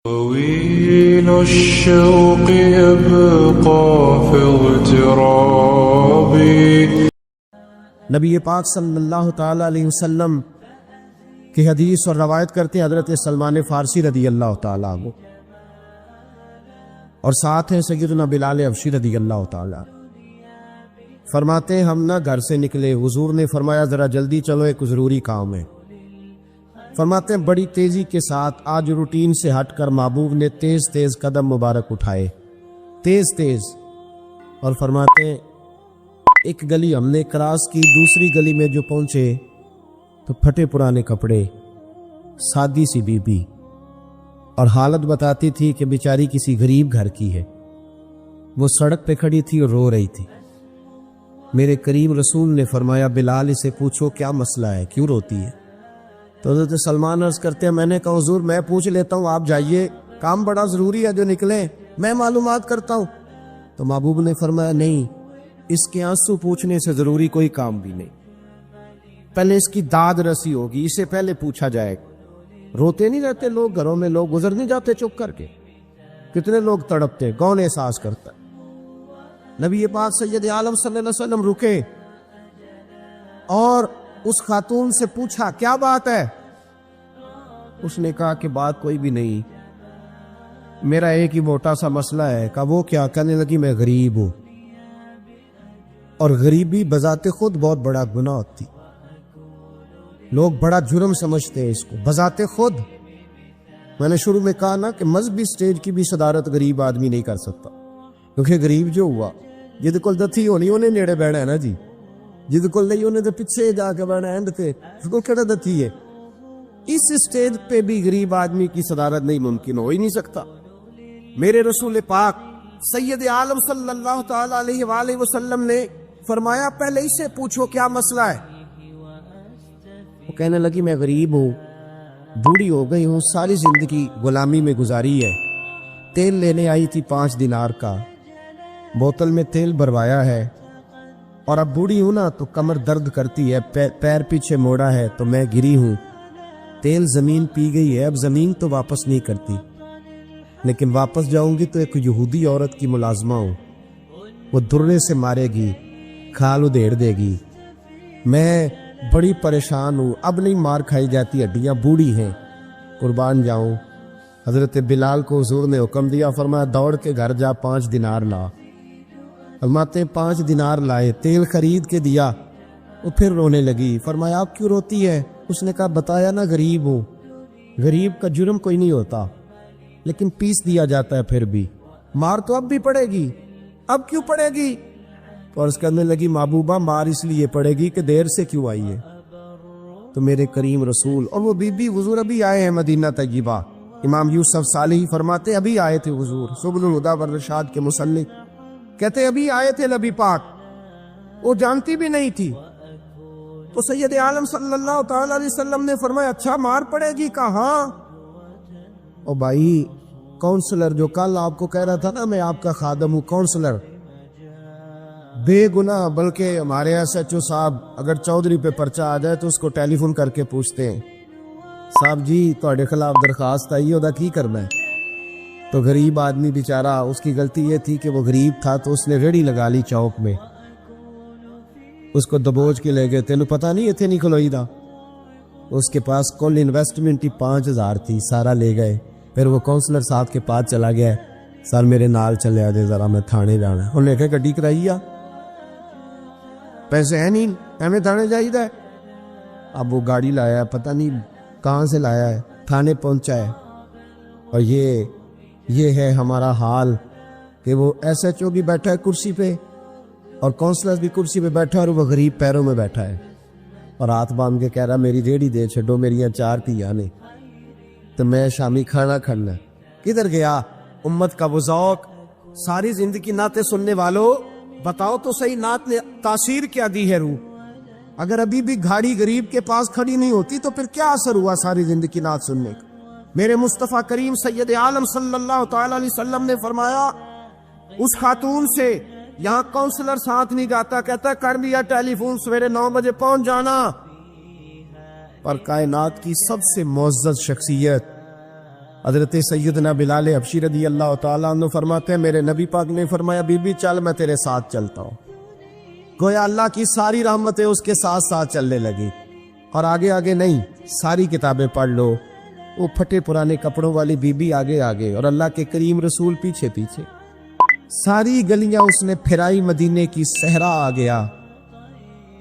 طويل الشوق يبقى في اغترابي. نبی پاک صلی اللہ تعالی علیہ وسلم کی حدیث اور روایت کرتے ہیں حضرت سلمان فارسی رضی اللہ تعالی عنہ، اور ساتھ ہیں سیدنا بلال حبشی رضی اللہ تعالی. فرماتے ہیں ہم نہ گھر سے نکلے، حضور نے فرمایا ذرا جلدی چلو، ایک ضروری کام ہے. فرماتے ہیں بڑی تیزی کے ساتھ آج روٹین سے ہٹ کر محبوب نے تیز تیز قدم مبارک اٹھائے، تیز تیز، اور فرماتے ہیں ایک گلی ہم نے کراس کی، دوسری گلی میں جو پہنچے تو پھٹے پرانے کپڑے، سادی سی بی بی، اور حالت بتاتی تھی کہ بیچاری کسی غریب گھر کی ہے. وہ سڑک پہ کھڑی تھی اور رو رہی تھی. میرے کریم رسول نے فرمایا بلال اسے پوچھو کیا مسئلہ ہے، کیوں روتی ہے؟ تو حضرت سلمان عرض کرتے ہیں میں نے کہا حضور میں پوچھ لیتا ہوں، آپ جائیے، کام بڑا ضروری ہے جو نکلے، میں معلومات کرتا ہوں. تو محبوب نے فرمایا نہیں، اس کے آنسو پوچھنے سے ضروری کوئی کام بھی نہیں، پہلے اس کی داد رسی ہوگی، اسے پہلے پوچھا جائے. روتے نہیں رہتے لوگ گھروں میں، لوگ گزر نہیں جاتے چپ کر کے، کتنے لوگ تڑپتے، کون احساس کرتا ہے؟ نبی پاک سید عالم صلی اللہ علیہ وسلم رکے اور اس خاتون سے پوچھا کیا بات ہے؟ اس نے کہا کہ بات کوئی بھی نہیں، میرا ایک ہی موٹا سا مسئلہ ہے. کہا وہ کیا؟ کہنے لگی میں غریب ہوں، اور غریبی بذات خود بہت بڑا گناہ ہوتی، لوگ بڑا جرم سمجھتے ہیں اس کو بذات خود. میں نے شروع میں کہا نا کہ مذہبی سٹیج کی بھی صدارت غریب آدمی نہیں کر سکتا، کیونکہ غریب جو ہوا جد کول دتھی ہونی انہیں نیڑے بیٹھنا ہے نا جی، جد کول نہیں انہیں تو پیچھے جا کے بیٹھنا ہے، اس کو کہڑا دتھی ہے. اس سٹیج پہ بھی غریب آدمی کی صدارت نہیں ممکن ہو ہی نہیں سکتا. میرے رسول پاک سید عالم صلی اللہ تعالی علیہ وآلہ وسلم نے فرمایا پہلے اسے پوچھو کیا مسئلہ ہے. وہ کہنے لگی میں غریب ہوں، بوڑھی ہو گئی ہوں، ساری زندگی غلامی میں گزاری ہے، تیل لینے آئی تھی 5 دینار کا، بوتل میں تیل بھروایا ہے، اور اب بوڑھی ہوں نا تو کمر درد کرتی ہے، پیر پیچھے موڑا ہے تو میں گری ہوں، تیل زمین پی گئی ہے، اب زمین تو واپس نہیں کرتی، لیکن واپس جاؤں گی تو ایک یہودی عورت کی ملازمہ ہوں، وہ درے سے مارے گی، کھال ادھیڑ دے گی، میں بڑی پریشان ہوں، اب نہیں مار کھائی جاتی، ہڈیاں بوڑھی ہیں، قربان جاؤں. حضرت بلال کو حضور نے حکم دیا، فرمایا دوڑ کے گھر جا 5 دینار لا. فرماتے 5 دینار لائے، تیل خرید کے دیا، وہ پھر رونے لگی. فرمایا آپ کیوں روتی ہے؟ اس نے کہا بتایا نا غریب ہوں، غریب کا جرم کوئی نہیں ہوتا، لیکن پیس دیا جاتا ہے، پھر بھی مار تو اب بھی پڑے گی، اب کیوں پڑے گی؟ تو عرض کرنے لگی محبوبہ مار اس لیے پڑے گی کہ دیر سے کیوں آئی ہے. تو میرے کریم رسول اور وہ بی بی حضور ابھی آئے ہیں مدینہ طیبہ. امام یوسف صالحی فرماتے ابھی آئے تھے حضور، سبل الہدی والرشاد کے مصنف کہتے ابھی آئے تھے نبی پاک، وہ جانتی بھی نہیں تھی. تو سید عالم صلی اللہ تعالی علیہ وسلم نے فرمایا اچھا مار پڑے گی؟ کہا ہاں. او بھائی کونسلر جو کل آپ کو کہہ رہا تھا نا میں آپ کا خادم ہوں، کونسلر بے گناہ، بلکہ ہمارے SHO صاحب اگر چودھری پہ پرچہ آ جائے تو اس کو ٹیلی فون کر کے پوچھتے ہیں صاحب جی تہاڈے خلاف درخواست آئی ہے، کی کرنا ہے؟ تو غریب آدمی بیچارہ، اس کی غلطی یہ تھی کہ وہ غریب تھا تو اس نے ریڑھی لگا لی چوک میں، اس کو دبوچ کے لے گئے، تینوں پتہ نہیں اتنے نہیں کھلوئی دا. اس کے پاس کل انویسٹمنٹ ہی 5000 تھی، سارا لے گئے. پھر وہ کونسلر صاحب کے پاس چلا گیا، سر میرے نال چلے آ جائے ذرا میں تھانے جانا ہے. انہوں نے کہا گڈی کرائی آ، پیسے ہیں نہیں ایویں تھانے جائیدا ہے. اب وہ گاڑی لایا ہے، پتہ نہیں کہاں سے لایا ہے، تھانے پہنچا ہے. اور یہ ہے ہمارا حال کہ وہ SHO بھی بیٹھا ہے کرسی پہ اور کونسلر بھی کرسی پہ بیٹھا ہے، اور وہ غریب پیروں میں بیٹھا ہے اور ہاتھ باندھ کے کہہ رہا میری ریڑھی دے چھڈو، میری 4 دھیاں نے تو میں شامی کھانا کھانا. کدھر گیا امت کا وہ ذوق؟ ساری زندگی نعتیں سننے والوں بتاؤ تو صحیح نعت نے تاثیر کیا دی ہے روح؟ اگر ابھی بھی گھاڑی غریب کے پاس کھڑی نہیں ہوتی تو پھر کیا اثر ہوا ساری زندگی نعت سننے کا؟ میرے مصطفیٰ کریم سید عالم صلی اللہ تعالی علیہ وسلم نے فرمایا اس خاتون سے، یہاں کونسلر ساتھ نہیں جاتا، کہتا کر لیا ٹیلی فون، سویرے 9 بجے پہنچ جانا. پر کائنات کی سب سے معزز شخصیت حضرت سیدنا بلال حبشی رضی اللہ تعالیٰ عنہ فرماتے ہیں میرے نبی پاک نے فرمایا بی بی چل میں تیرے ساتھ چلتا ہوں. گویا اللہ کی ساری رحمتیں اس کے ساتھ ساتھ چلنے لگی. اور آگے آگے نہیں، ساری کتابیں پڑھ لو، وہ پھٹے پرانے کپڑوں والی بی بی آگے آگے اور اللہ کے کریم رسول پیچھے پیچھے. ساری گلیاں اس نے پھرائی، مدینے کی صحرا آ گیا.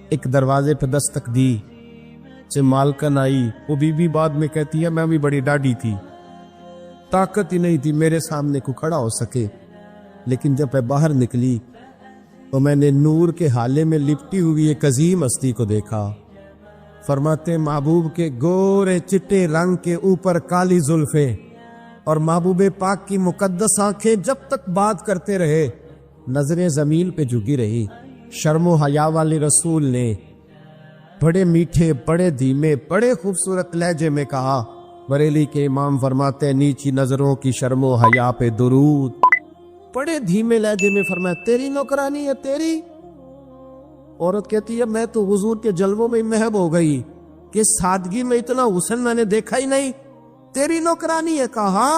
ایک دروازے پہ دستک دی سے مالکن آئی. وہ بی بی بعد میں کہتی ہے میں بھی بڑی ڈاڈی تھی، طاقت ہی نہیں تھی میرے سامنے کو کھڑا ہو سکے، لیکن جب میں باہر نکلی تو میں نے نور کے حالے میں لپٹی ہوئی ایک عظیم ہستی کو دیکھا. فرماتے محبوب کے گورے چٹے رنگ کے اوپر کالی زلفیں اور محبوب پاک کی مقدس آنکھیں جب تک بات کرتے رہے نظریں زمین پہ جھکی رہی. شرم و حیا والے رسول نے بڑے میٹھے، بڑے دھیمے، بڑے خوبصورت لہجے میں کہا. بریلی کے امام فرماتے ہیں نیچی نظروں کی شرم و حیا پہ درود. بڑے دھیمے لہجے میں فرمایا تیری نوکرانی ہے تیری. عورت کہتی ہے میں تو حضور کے جلووں میں محب ہو گئی کہ سادگی میں اتنا حسن میں نے دیکھا ہی نہیں، تیری نوکرانی ہے. کہا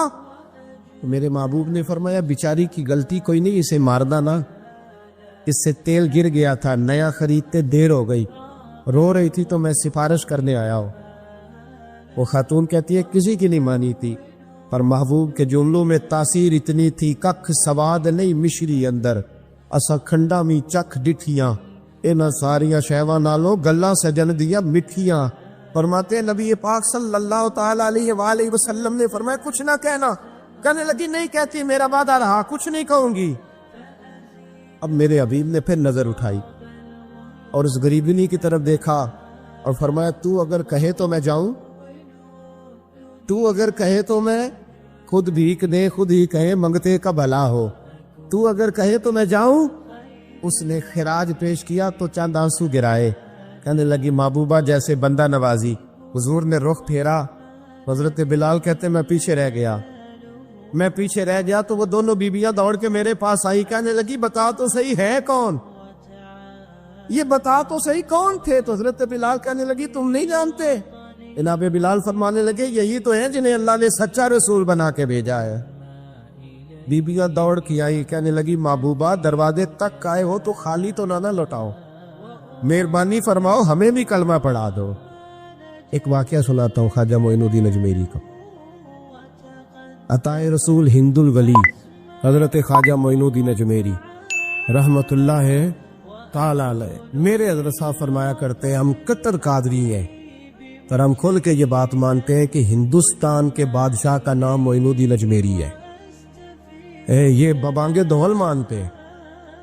میرے محبوب نے فرمایا بیچاری کی غلطی کوئی نہیں، اسے مارنا نا، اس سے تیل گر گیا تھا، نیا خریدتے دیر ہو گئی، رو رہی تھی تو میں سفارش کرنے آیا ہوں. وہ خاتون کہتی ہے کسی کی نہیں مانی تھی، پر محبوب کے جملوں میں تاثیر اتنی تھی ککھ سواد نہیں مشری اندر اسا کھنڈا می چکھ ڈٹھیاں انہاں ساریاں شہواں نالوں گلاں سجن دیا مٹھیاں. فرماتے ہیں نبی پاک صلی اللہ تعالی علیہ وآلہ وسلم نے فرمایا کچھ نہ کہنا. کہنے لگی نہیں کہتی، میرا وعدہ رہا کچھ نہیں کہوں گی. اب میرے حبیب نے پھر نظر اٹھائی اور اس غریبنی کی طرف دیکھا اور فرمایا تو اگر کہے تو میں جاؤں، تو اگر کہے تو میں خود بھیک دے خود ہی کہے منگتے کا بھلا ہو، تو اگر کہے تو میں جاؤں. اس نے خراج پیش کیا تو چند آنسو گرائے. کہنے لگی محبوبہ جیسے بندہ نوازی. حضور نے رخ پھیرا. حضرت بلال کہتے میں پیچھے رہ گیا تو وہ دونوں بیویاں دوڑ کے میرے پاس آئی. کہنے لگی بتا تو صحیح ہے کون، یہ بتا تو صحیح کون تھے. تو حضرت بلال کہنے لگی تم نہیں جانتے. جناب بلال فرمانے لگے یہی تو ہیں جنہیں اللہ نے سچا رسول بنا کے بھیجا ہے. بیبیاں دوڑ کی آئی. کہنے لگی محبوبہ دروازے تک آئے ہو تو خالی تو نہ لوٹاؤ، مہربانی فرماؤ ہمیں بھی کلمہ پڑھا دو. ایک واقعہ سناتا ہوں خواجہ معین الدین اجمیری کا. عطائے رسول ہند الولی حضرت خواجہ معین الدین اجمیری رحمت اللہ تعالی علیہ میرے حضرت صاحب فرمایا کرتے ہیں ہم کتر قادری ہیں پر ہم کھل کے یہ بات مانتے ہیں کہ ہندوستان کے بادشاہ کا نام معین الدین اجمیری ہے. یہ ببانگے دول مانتے ہیں.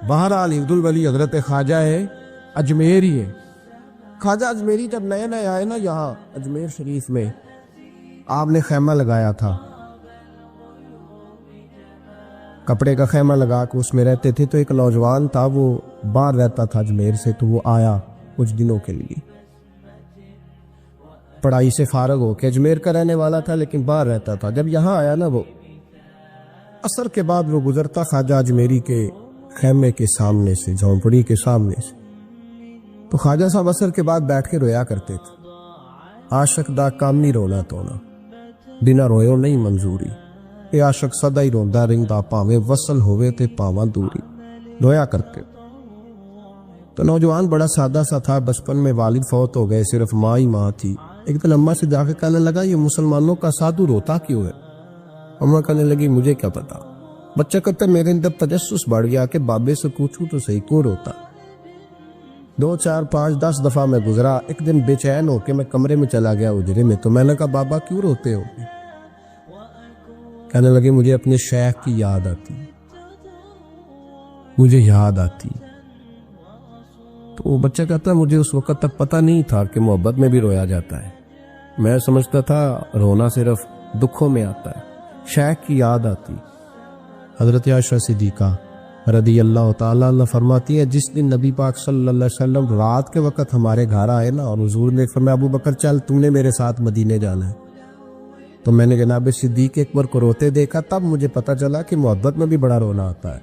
بہرحال ہند الولی حضرت خواجہ ہے اجمیری ہے. خواجہ اجمیری جب نئے نئے آئے نا یہاں اجمیر شریف میں، آپ نے خیمہ لگایا تھا، کپڑے کا خیمہ لگا کے اس میں رہتے تھے. تو ایک نوجوان تھا وہ باہر رہتا تھا اجمیر سے، تو وہ آیا کچھ دنوں کے لیے، پڑھائی سے فارغ ہو کے اجمیر کا رہنے والا تھا لیکن باہر رہتا تھا. جب یہاں آیا نا وہ عصر کے بعد وہ گزرتا خواجہ اجمیری کے خیمے کے سامنے سے، جھونپڑی کے سامنے سے، تو خواجہ صاحب عصر کے بعد بیٹھ کے رویا کرتے تھے. عاشق دا کام نہیں رونا تونا، بنا رویو نہیں منظوری، اے عاشق سدا ہی روندا رہندا پاویں وصل ہوئے تے پاواں دوری، رویا کرتے. تو نوجوان بڑا سادہ سا تھا، بچپن میں والد فوت ہو گئے، صرف ماں ہی ماں تھی. ایک دن اماں سے جا کے کہنے لگا یہ مسلمانوں کا سادھو روتا کیوں ہے؟ اماں کہنے لگی مجھے کیا پتا. بچہ کہتا میرے اندر تجسس بڑھ گیا کہ بابے سے پوچھوں تو صحیح کیوں روتا. 2 4 5 10 دفعہ میں گزرا. ایک دن بے چین ہو کے میں کمرے میں چلا گیا اجرے میں. تو میں نے کہا بابا کیوں روتے ہو؟ کہنے لگے مجھے اپنے شیخ کی یاد آتی، مجھے یاد آتی. تو وہ بچہ کہتا مجھے اس وقت تک پتہ نہیں تھا کہ محبت میں بھی رویا جاتا ہے. میں سمجھتا تھا رونا صرف دکھوں میں آتا ہے. شیخ کی یاد آتی. حضرت عائشہ صدیقہ رضی اللہ تعالیٰ عنہ فرماتی ہے جس دن نبی پاک صلی اللہ علیہ وسلم رات کے وقت ہمارے گھر آئے نا اور حضور نے فرمایا ابو بکر چل تم نے میرے ساتھ مدینے جانا ہے، تو میں نے جناب صدیق اکبر کو روتے دیکھا. تب مجھے پتا چلا کہ محبت میں بھی بڑا رونا آتا ہے،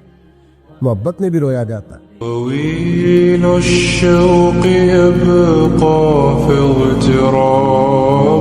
محبت میں بھی رویا جاتا ہے. طويل الشوق يبقى في اغترابي